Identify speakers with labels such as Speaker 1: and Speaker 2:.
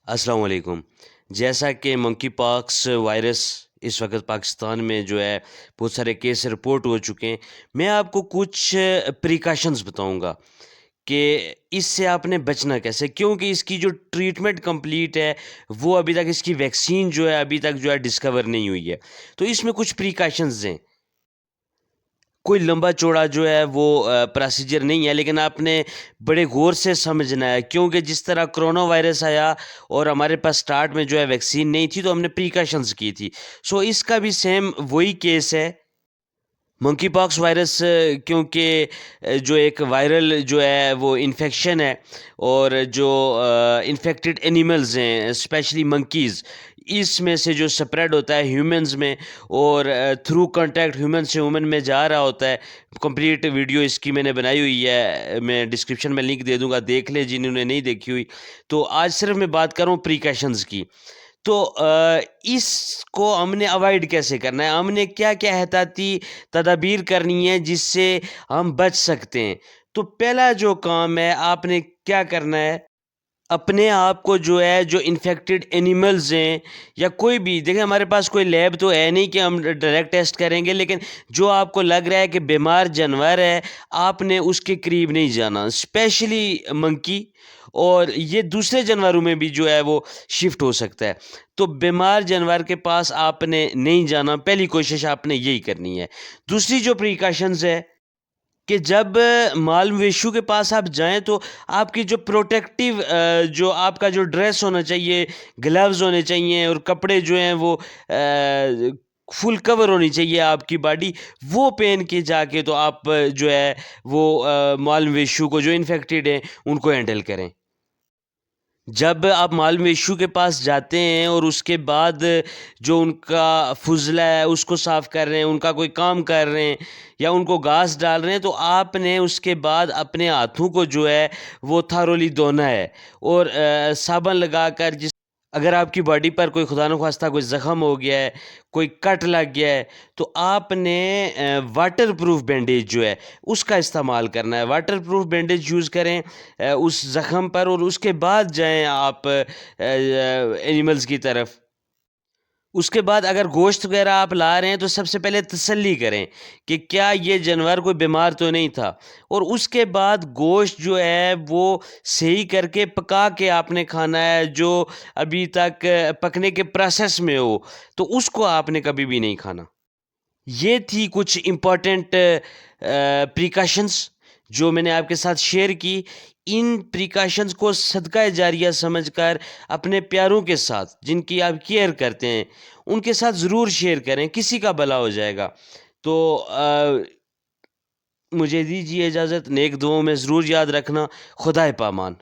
Speaker 1: السلام علیکم۔ جیسا کہ منکی پاکس وائرس اس وقت پاکستان میں جو ہے بہت سارے کیس رپورٹ ہو چکے ہیں، میں آپ کو کچھ پریکاشنز بتاؤں گا کہ اس سے آپ نے بچنا کیسے، کیونکہ اس کی جو ٹریٹمنٹ کمپلیٹ ہے وہ ابھی تک، اس کی ویکسین جو ہے ابھی تک جو ہے ڈسکور نہیں ہوئی ہے۔ تو اس میں کچھ پریکاشنز ہیں، کوئی لمبا چوڑا جو ہے وہ پروسیجر نہیں ہے، لیکن آپ نے بڑے غور سے سمجھنا ہے، کیونکہ جس طرح کرونا وائرس آیا اور ہمارے پاس سٹارٹ میں جو ہے ویکسین نہیں تھی تو ہم نے پریکاشنز کی تھی، سو اس کا بھی سیم وہی کیس ہے۔ منکی پاکس وائرس کیونکہ جو ایک وائرل جو ہے وہ انفیکشن ہے، اور جو انفیکٹڈ اینیملز ہیں اسپیشلی منکیز، اس میں سے جو سپریڈ ہوتا ہے ہیومنز میں، اور تھرو کانٹیکٹ ہیومن سے ہیومن میں جا رہا ہوتا ہے۔ کمپلیٹ ویڈیو اس کی میں نے بنائی ہوئی ہے، میں ڈسکرپشن میں لنک دے دوں گا، دیکھ لیں جنہوں نے نہیں دیکھی ہوئی۔ تو آج صرف میں بات کروں پریکاشنز کی۔ تو اس کو ہم نے اوائڈ کیسے کرنا ہے، ہم نے کیا کیا احتیاطی تدابیر کرنی ہے جس سے ہم بچ سکتے ہیں۔ تو پہلا جو کام ہے، آپ نے کیا کرنا ہے، اپنے آپ کو جو ہے، جو انفیکٹڈ اینیملز ہیں یا کوئی بھی، دیکھیں ہمارے پاس کوئی لیب تو ہے نہیں کہ ہم ڈائریکٹ ٹیسٹ کریں گے، لیکن جو آپ کو لگ رہا ہے کہ بیمار جانور ہے، آپ نے اس کے قریب نہیں جانا، اسپیشلی منکی، اور یہ دوسرے جانوروں میں بھی جو ہے وہ شفٹ ہو سکتا ہے۔ تو بیمار جانور کے پاس آپ نے نہیں جانا، پہلی کوشش آپ نے یہی کرنی ہے۔ دوسری جو پریکاشنز ہے کہ جب مال مویشیوں کے پاس آپ جائیں تو آپ کی جو پروٹیکٹیو جو آپ کا جو ڈریس ہونا چاہیے، گلوز ہونے چاہیے، اور کپڑے جو ہیں وہ فل کور ہونی چاہیے آپ کی باڈی، وہ پہن کے جا کے تو آپ جو ہے وہ مال مویشیوں کو جو انفیکٹڈ ہیں ان کو ہینڈل کریں۔ جب آپ مال مویشیوں کے پاس جاتے ہیں اور اس کے بعد جو ان کا فضلہ ہے اس کو صاف کر رہے ہیں، ان کا کوئی کام کر رہے ہیں یا ان کو گھاس ڈال رہے ہیں، تو آپ نے اس کے بعد اپنے ہاتھوں کو جو ہے وہ تھارولی دھونا ہے، اور صابن لگا کر، اگر آپ کی باڈی پر کوئی خدا نخواستہ کوئی زخم ہو گیا ہے، کوئی کٹ لگ گیا ہے، تو آپ نے واٹر پروف بینڈیج جو ہے اس کا استعمال کرنا ہے۔ واٹر پروف بینڈیج یوز کریں اس زخم پر، اور اس کے بعد جائیں آپ اینیملز کی طرف۔ اس کے بعد اگر گوشت وغیرہ آپ لا رہے ہیں تو سب سے پہلے تسلی کریں کہ کیا یہ جانور کوئی بیمار تو نہیں تھا، اور اس کے بعد گوشت جو ہے وہ صحیح کر کے پکا کے آپ نے کھانا ہے، جو ابھی تک پکنے کے پروسیس میں ہو تو اس کو آپ نے کبھی بھی نہیں کھانا۔ یہ تھی کچھ امپورٹنٹ پریکاشنز جو میں نے آپ کے ساتھ شیئر کی۔ ان پریکاشنز کو صدقہ جاریہ سمجھ کر اپنے پیاروں کے ساتھ، جن کی آپ کیئر کرتے ہیں، ان کے ساتھ ضرور شیئر کریں، کسی کا بھلا ہو جائے گا۔ تو مجھے دیجیے اجازت، نیک دعاؤں میں ضرور یاد رکھنا۔ خدا پامان۔